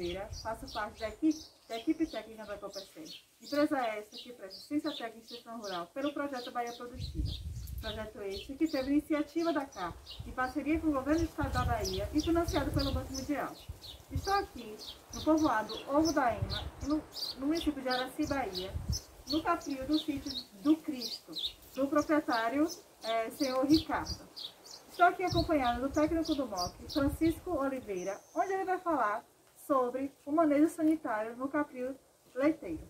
Oliveira, faço parte da equipe técnica da Coppercel. Empresa essa que presta assistência técnica e extensão rural pelo projeto Bahia Produtiva. Projeto este que teve iniciativa da CAP, em parceria com o governo do estado da Bahia e financiado pelo Banco Mundial. Estou aqui no povoado Ovo da Ema, no município de Araci, Bahia, no caprio do sítio do Cristo, do proprietário senhor Ricardo. Estou aqui acompanhado do técnico do MOC, Francisco Oliveira, onde ele vai falar sobre o manejo sanitário no caprio leiteiro.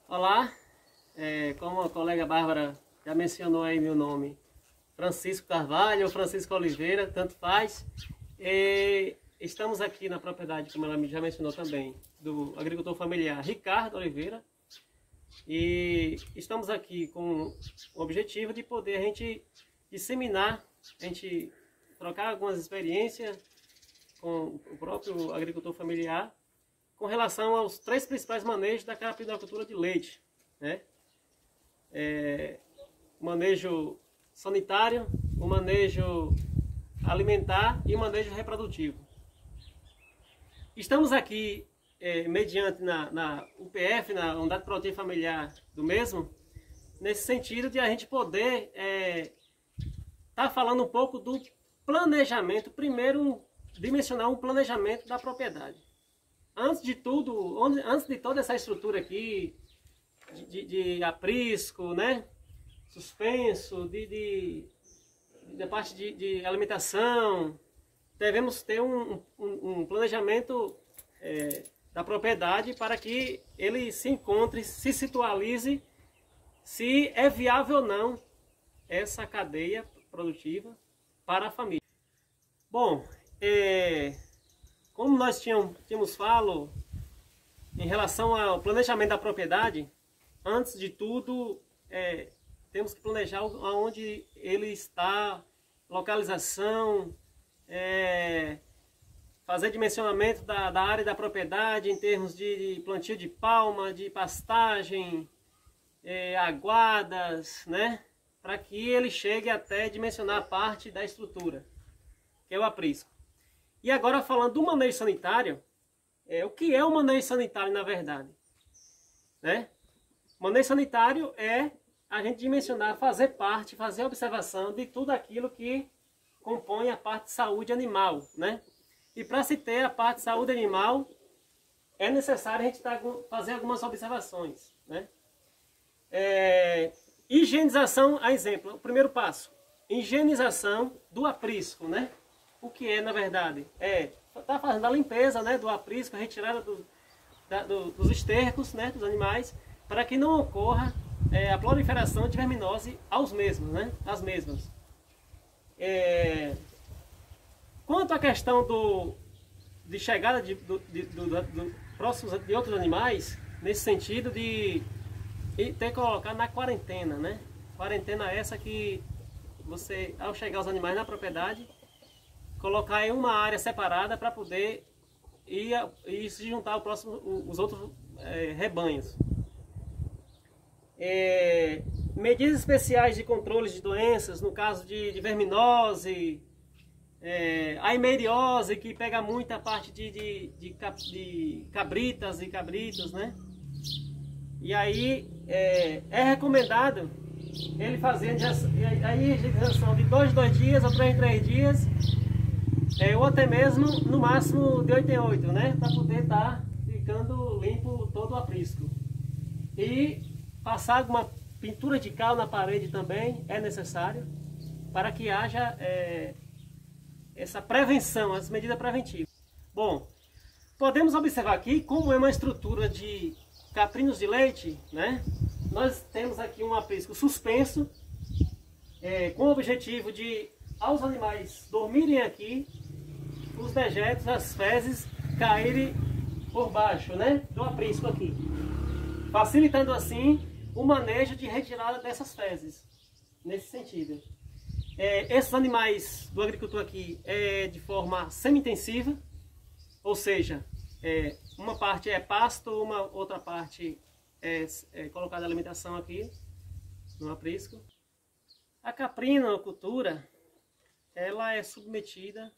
Olá, como a colega Bárbara já mencionou aí meu nome, Francisco Carvalho ou Francisco Oliveira, tanto faz. Estamos aqui na propriedade, como ela já mencionou também, do agricultor familiar Ricardo Oliveira. E estamos aqui com o objetivo de poder a gente disseminar, a gente trocar algumas experiências com o próprio agricultor familiar com relação aos 3 principais manejos da caprinocultura de leite, né? O manejo sanitário, o manejo alimentar e o manejo reprodutivo. Estamos aqui mediante na UPF, na Unidade Produtiva Familiar do mesmo, nesse sentido de a gente poder tá falando um pouco do planejamento, primeiro dimensionar um planejamento da propriedade. Antes de tudo, antes de toda essa estrutura aqui, de aprisco, né? Suspenso, da parte de alimentação, devemos ter um planejamento da propriedade para que ele se encontre, se situalize, se é viável ou não essa cadeia produtiva para a família. Bom, como nós tínhamos falado em relação ao planejamento da propriedade, antes de tudo temos que planejar onde ele está, localização, fazer dimensionamento da área da propriedade em termos de plantio de palma, de pastagem, aguadas, né? Para que ele chegue até dimensionar a parte da estrutura, que é o aprisco. E agora falando do manejo sanitário, o que é o manejo sanitário na verdade? Né? O manejo sanitário é a gente dimensionar, fazer observação de tudo aquilo que compõe a parte de saúde animal, né? E para se ter a parte de saúde animal, é necessário a gente fazer algumas observações, né? Higienização, a exemplo, o primeiro passo, higienização do aprisco, né? O que é, na verdade? Tá fazendo a limpeza, né, do aprisco, a retirada dos estercos, né, dos animais, para que não ocorra a proliferação de verminose aos mesmos, né, às mesmas. Quanto à questão de chegada próximos de outros animais, nesse sentido de ter que colocar na quarentena, né? Quarentena essa que você, ao chegar os animais na propriedade, colocar em uma área separada para poder ir se juntar os outros rebanhos. Medidas especiais de controle de doenças, no caso de verminose, a eimeriose, que pega muita parte de cabritas e cabritos, né? E aí é recomendado ele fazer a higienização de 2 em 2 dias ou 3 em 3 dias, ou até mesmo no máximo de 8 em 8, né? Para poder estar ficando limpo todo o aprisco. E passar alguma pintura de cal na parede também é necessário para que haja essa prevenção, as medidas preventivas. Bom, podemos observar aqui como é uma estrutura de caprinos de leite, né? Nós temos aqui um aprisco suspenso, com o objetivo de, aos animais dormirem aqui, os dejetos, as fezes caírem por baixo, né, do aprisco aqui, facilitando assim o manejo de retirada dessas fezes, nesse sentido. Esses animais do agricultor aqui de forma semi-intensiva, ou seja, uma parte é pasto, uma outra parte é colocada a alimentação aqui no aprisco. A caprinocultura, ela é submetida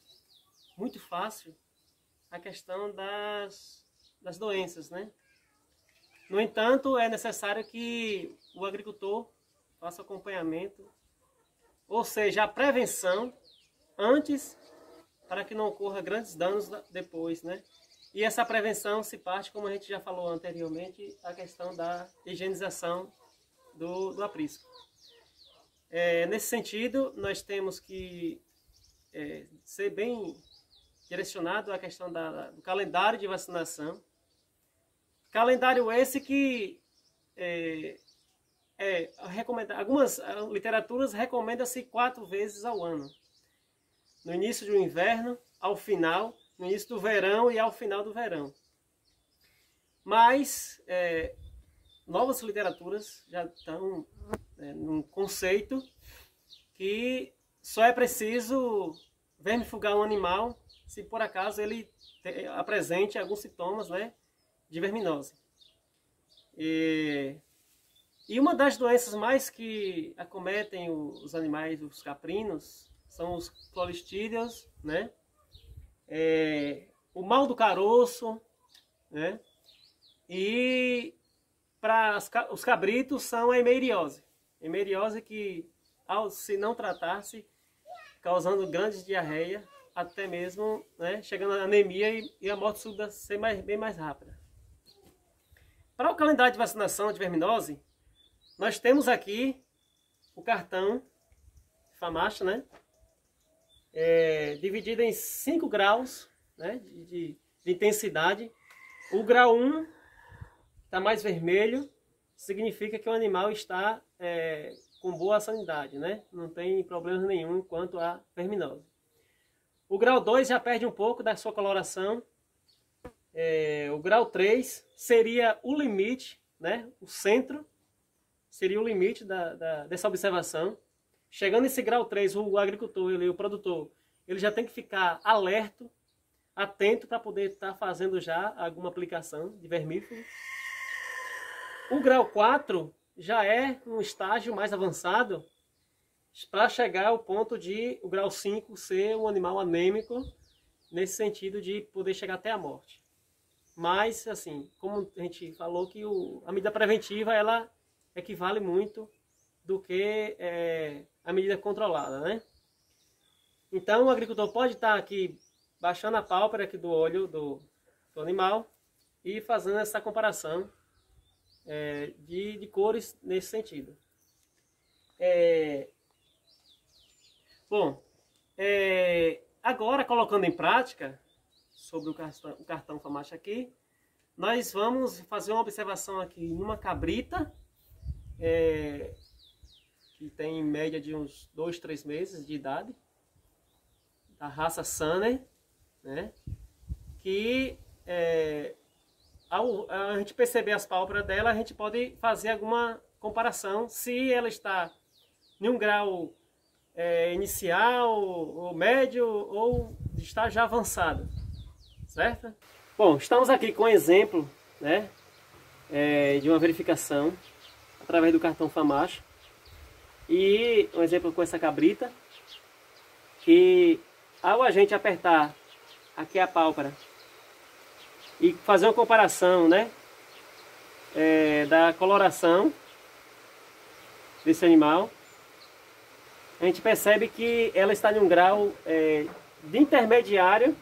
muito fácil a questão das doenças, né? No entanto, é necessário que o agricultor faça acompanhamento, ou seja, a prevenção antes, para que não ocorra grandes danos depois, né? E essa prevenção se parte, como a gente já falou anteriormente, a questão da higienização do aprisco. Nesse sentido, nós temos que ser bem direcionado à questão do calendário de vacinação. Calendário esse que algumas literaturas recomendam-se 4 vezes ao ano. No início do inverno, ao final, no início do verão e ao final do verão. Mas novas literaturas já estão num conceito que só é preciso vermifugar um animal se por acaso ele apresente alguns sintomas, né, de verminose. E uma das doenças mais que acometem os animais, os caprinos, são os clostridiums, né? O mal do caroço, né? E para os cabritos são a hemeiriose. Hemeiriose que, se não tratar-se, causando grandes diarreia, até mesmo, né, chegando à anemia e a morte súbita ser bem mais rápida. Para o calendário de vacinação de verminose, nós temos aqui o cartão FAMACHA, né? Dividido em 5 graus, né, de intensidade. O grau 1 está mais vermelho, significa que o animal está com boa sanidade, né? Não tem problema nenhum quanto à verminose. O grau 2 já perde um pouco da sua coloração. O grau 3 seria o limite, né? O centro seria o limite dessa observação. Chegando nesse grau 3, o agricultor, o produtor, ele já tem que ficar alerta, atento para poder estar fazendo já alguma aplicação de vermífugo. O grau 4 já é um estágio mais avançado para chegar ao ponto de o grau 5 ser um animal anêmico, nesse sentido de poder chegar até a morte. Mas, assim, como a gente falou, que a medida preventiva ela equivale muito do que a medida controlada, né? Então, o agricultor pode estar aqui baixando a pálpebra aqui do olho do animal e fazendo essa comparação de cores nesse sentido. Agora, colocando em prática sobre o cartão FAMACHA aqui, nós vamos fazer uma observação aqui numa cabrita que tem em média de uns 2, 3 meses de idade, da raça Sanner, né? Que ao a gente perceber as pálpebras dela, a gente pode fazer alguma comparação se ela está em um grau inicial, ou médio, ou está já avançado, certo? Bom, estamos aqui com um exemplo, né, de uma verificação através do cartão FAMACHA, e um exemplo com essa cabrita, que ao a gente apertar aqui a pálpebra e fazer uma comparação, né, da coloração desse animal, a gente percebe que ela está em um grau de intermediário,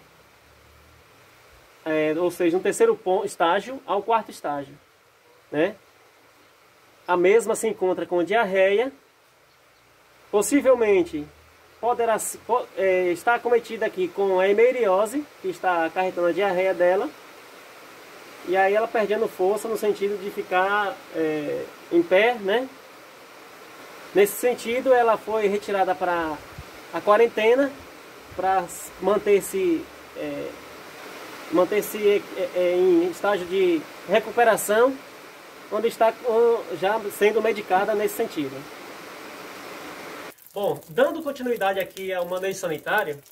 ou seja, no terceiro estágio ao 4º estágio, né? A mesma se encontra com diarreia, possivelmente poderá estar acometida aqui com a hemeiriose, que está acarretando a diarreia dela, e aí ela perdendo força no sentido de ficar em pé, né? Nesse sentido, ela foi retirada para a quarentena, para manter-se em estágio de recuperação, onde está já sendo medicada nesse sentido. Bom, dando continuidade aqui ao manejo sanitário,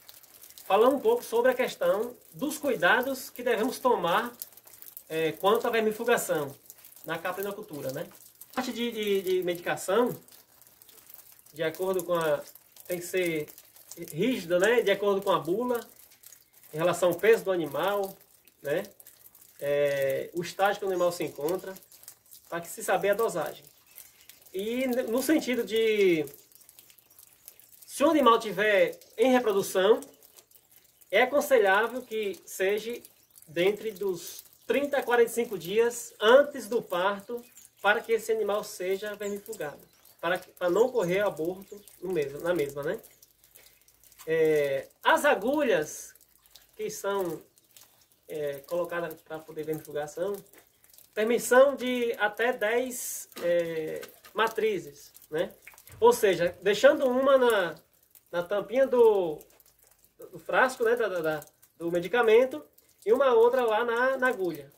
falando um pouco sobre a questão dos cuidados que devemos tomar quanto à vermifugação na caprinocultura, né? A parte de medicação, de acordo com tem que ser rígida, né? De acordo com a bula. em relação ao peso do animal, né? O estágio que o animal se encontra, para que se saber a dosagem. E no sentido de, se o animal estiver em reprodução, é aconselhável que seja dentre dos 30 a 45 dias antes do parto, para que esse animal seja vermifugado, para não ocorrer aborto na mesma, né? As agulhas que são colocadas para poder vermifugação, permissão de até 10 matrizes, né? Ou seja, deixando uma na tampinha do frasco, né, do medicamento, e uma outra lá na agulha,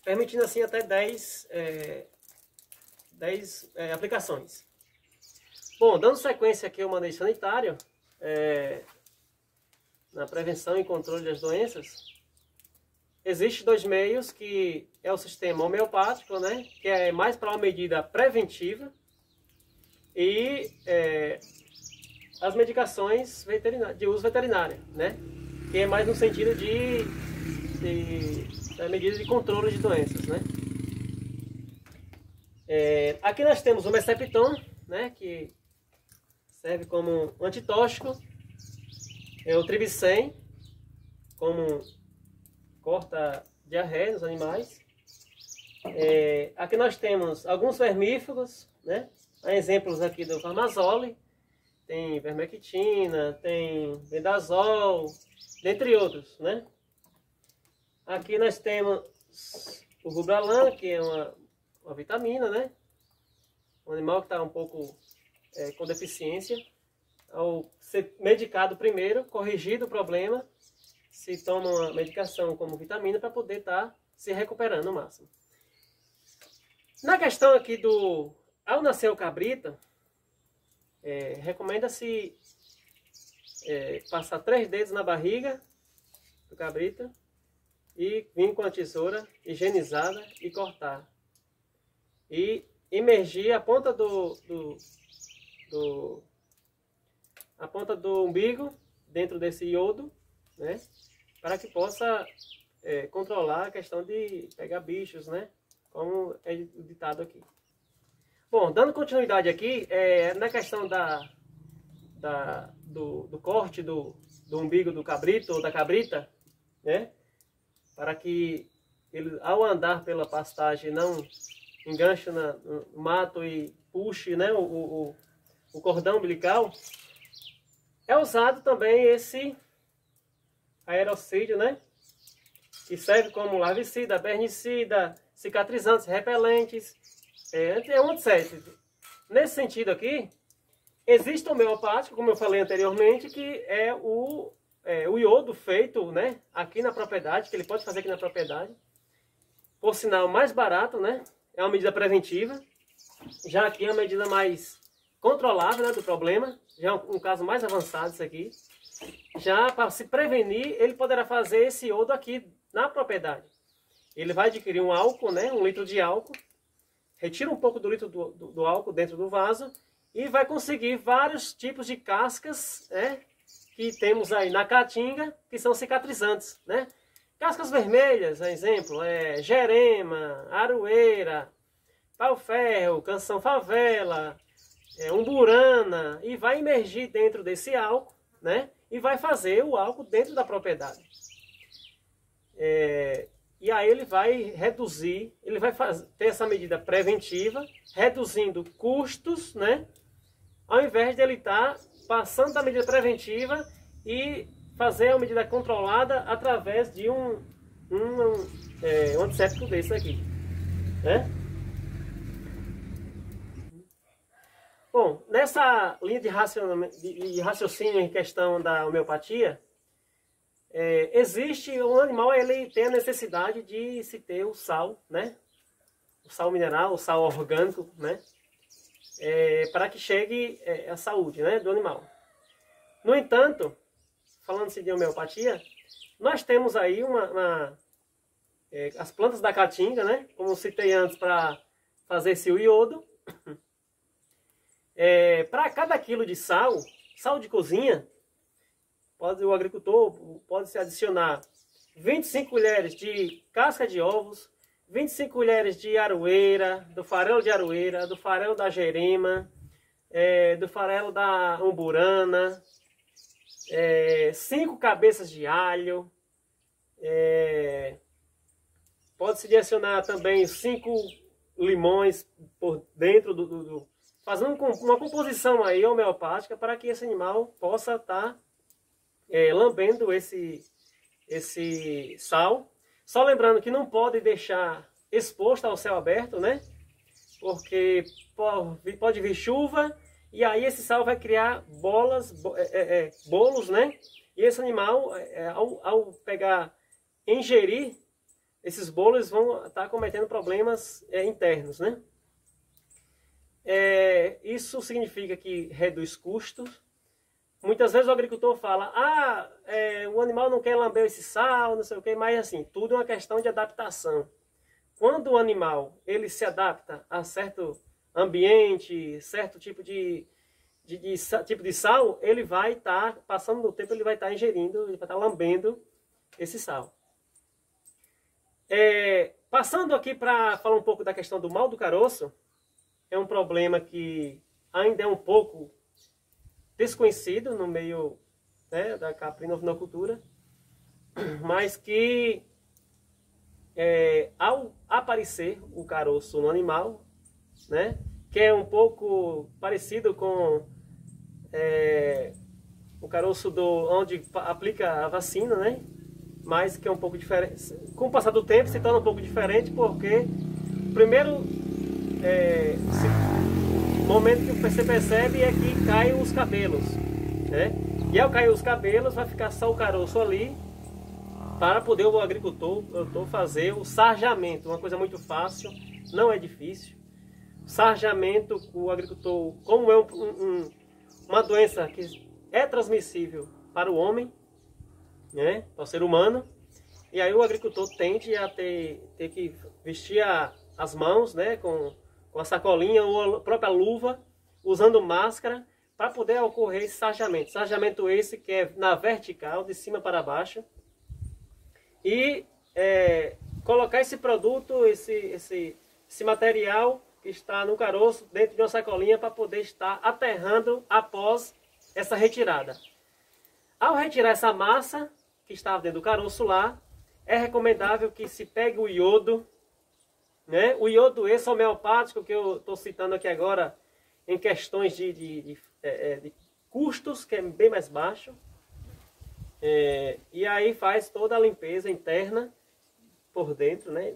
permitindo assim até 10 aplicações. Bom, dando sequência aqui ao manejo sanitário, na prevenção e controle das doenças, existem 2 meios, que é o sistema homeopático, né, que é mais para uma medida preventiva, e as medicações de uso veterinário, né, que é mais no sentido da medida de controle de doenças, né. Aqui nós temos o Mercepton, né, que serve como antitóxico, o Tribicem, como corta diarreia nos animais. Aqui nós temos alguns vermífugos, né? Há exemplos aqui do Farmazole, tem vermectina, tem Bendazol, dentre outros, né? Aqui nós temos o Rubralan, que é uma vitamina, né? Um animal que está um pouco com deficiência. Ao ser medicado primeiro, corrigido o problema, se toma uma medicação como vitamina para poder estar se recuperando ao máximo. Na questão aqui ao nascer o cabrito, recomenda-se passar 3 dedos na barriga do cabrito e vir com a tesoura higienizada e cortar. E imergir a ponta a ponta do umbigo dentro desse iodo, né, para que possa controlar a questão de pegar bichos, né, como é ditado aqui. Bom, dando continuidade aqui, na questão do corte do umbigo do cabrito ou da cabrita, né, para que ele, ao andar pela pastagem, não enganche no mato e puxe, né, o cordão umbilical, é usado também esse aerocídio, né, que serve como larvicida, bernicida, cicatrizantes, repelentes, um antissético. Nesse sentido aqui, existe o homeopático, como eu falei anteriormente, que é o iodo feito, né, aqui na propriedade, que ele pode fazer aqui na propriedade, por sinal mais barato, né, é uma medida preventiva, já aqui é uma medida mais controlável, né, do problema, já é um caso mais avançado isso aqui. Já para se prevenir, ele poderá fazer esse iodo aqui na propriedade. Ele vai adquirir um álcool, né, 1 litro de álcool, retira um pouco do litro do álcool dentro do vaso e vai conseguir vários tipos de cascas, né, que temos aí na caatinga, que são cicatrizantes, né? Cascas vermelhas, exemplo, jerema, aroeira, pau-ferro, canção favela, umburana, e vai imergir dentro desse álcool, né? E vai fazer o álcool dentro da propriedade. E aí ele vai reduzir, ele vai ter essa medida preventiva, reduzindo custos, né? Ao invés de ele estar passando da medida preventiva e fazer a medida controlada através de um antisséptico desse aqui, né? Bom, nessa linha de raciocínio em questão da homeopatia, existe um animal, ele tem a necessidade de se ter o sal, né? O sal mineral, o sal orgânico, né? Para que chegue a saúde, né, do animal. No entanto, falando-se de homeopatia, nós temos aí as plantas da caatinga, né? Como citei antes, para fazer esse iodo. Para cada quilo de sal de cozinha, o agricultor pode se adicionar 25 colheres de casca de ovos, 25 colheres de aroeira, do farelo de aroeira, do farelo da jerema, do farelo da umburana, 5 cabeças de alho, pode-se adicionar também 5 limões por dentro fazendo uma composição aí homeopática para que esse animal possa estar lambendo esse sal. Só lembrando que não pode deixar exposto ao céu aberto, né? Porque pode vir chuva e aí esse sal vai criar bolos, né? E esse animal, ao ingerir, esses bolos vão estar cometendo problemas internos, né? Isso significa que reduz custos. Muitas vezes o agricultor fala, o animal não quer lamber esse sal, não sei o que, mas assim, tudo é uma questão de adaptação. Quando o animal ele se adapta a certo ambiente, certo tipo de sal, ele vai estar, passando do tempo, ele vai estar ingerindo, ele vai estar lambendo esse sal. Passando aqui para falar um pouco da questão do mal do caroço, é um problema que ainda é um pouco desconhecido no meio, né, da caprinocultura, mas que ao aparecer o caroço no animal, né, que é um pouco parecido com o caroço onde aplica a vacina, né, mas que é um pouco diferente. Com o passar do tempo se torna um pouco diferente, porque primeiro o momento que você percebe é que caem os cabelos, né? E ao cair os cabelos vai ficar só o caroço ali para poder o agricultor fazer o sarjamento, uma coisa muito fácil, não é difícil. Sarjamento, o agricultor, como é uma doença que é transmissível para o homem, né, para o ser humano, e aí o agricultor tende a ter que vestir as mãos, né, com a sacolinha ou a própria luva, usando máscara, para poder ocorrer esse sarjamento. Sarjamento esse que é na vertical, de cima para baixo. E colocar esse produto, esse material que está no caroço, dentro de uma sacolinha, para poder estar aterrando após essa retirada. Ao retirar essa massa que estava dentro do caroço lá, é recomendável que se pegue o iodo, né? O iodo esse homeopático que eu estou citando aqui agora, em questões de custos, que é bem mais baixo. E aí faz toda a limpeza interna, por dentro, né?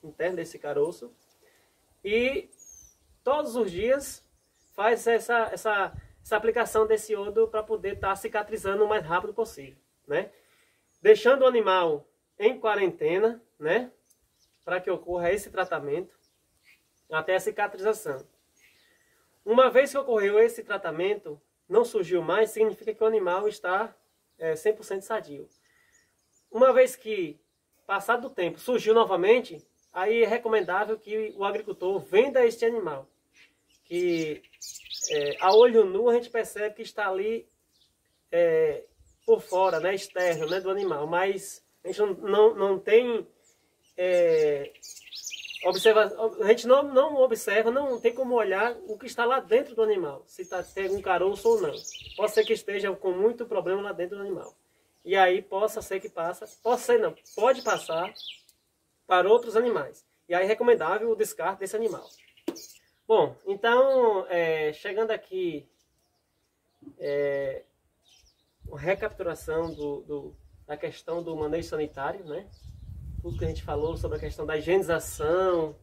Interna desse caroço. E todos os dias faz essa aplicação desse iodo para poder estar cicatrizando o mais rápido possível, né? Deixando o animal em quarentena, né, para que ocorra esse tratamento até a cicatrização. Uma vez que ocorreu esse tratamento, não surgiu mais, significa que o animal está 100% sadio. Uma vez que, passado o tempo, surgiu novamente, aí é recomendável que o agricultor venda este animal. Que a olho nu a gente percebe que está ali por fora, né, externo, né, do animal, mas a gente não tem a gente não observa, não tem como olhar o que está lá dentro do animal, se tem um caroço ou não. Pode ser que esteja com muito problema lá dentro do animal. E aí possa ser que pode passar para outros animais. E aí é recomendável o descarte desse animal. Bom, então, chegando aqui, uma recapitulação da questão do manejo sanitário, né? Tudo que a gente falou sobre a questão da higienização,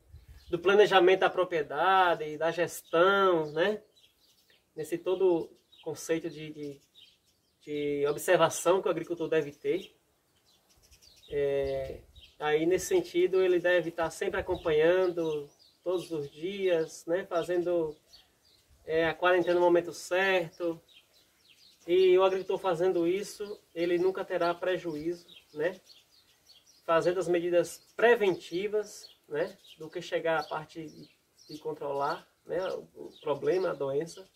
do planejamento da propriedade, da gestão, né? Nesse todo conceito de observação que o agricultor deve ter. Aí, nesse sentido, ele deve estar sempre acompanhando todos os dias, né? Fazendo a quarentena no momento certo. E o agricultor fazendo isso, ele nunca terá prejuízo, né? Fazendo as medidas preventivas, né? Do que chegar à parte de controlar, né? O problema, a doença.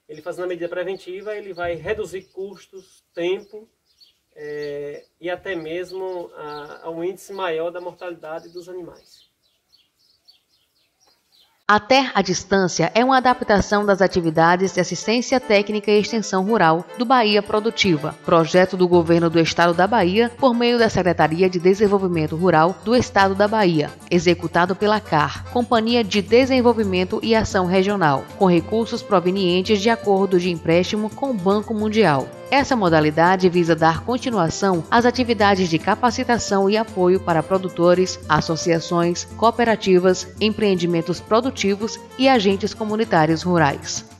ele fazendo a medida preventiva, ele vai reduzir custos, tempo e até mesmo um índice maior da mortalidade dos animais. A Ter à Distância é uma adaptação das atividades de assistência técnica e extensão rural do Bahia Produtiva, projeto do Governo do Estado da Bahia por meio da Secretaria de Desenvolvimento Rural do Estado da Bahia, executado pela CAR, Companhia de Desenvolvimento e Ação Regional, com recursos provenientes de acordo de empréstimo com o Banco Mundial. Essa modalidade visa dar continuação às atividades de capacitação e apoio para produtores, associações, cooperativas, empreendimentos produtivos e agentes comunitários rurais.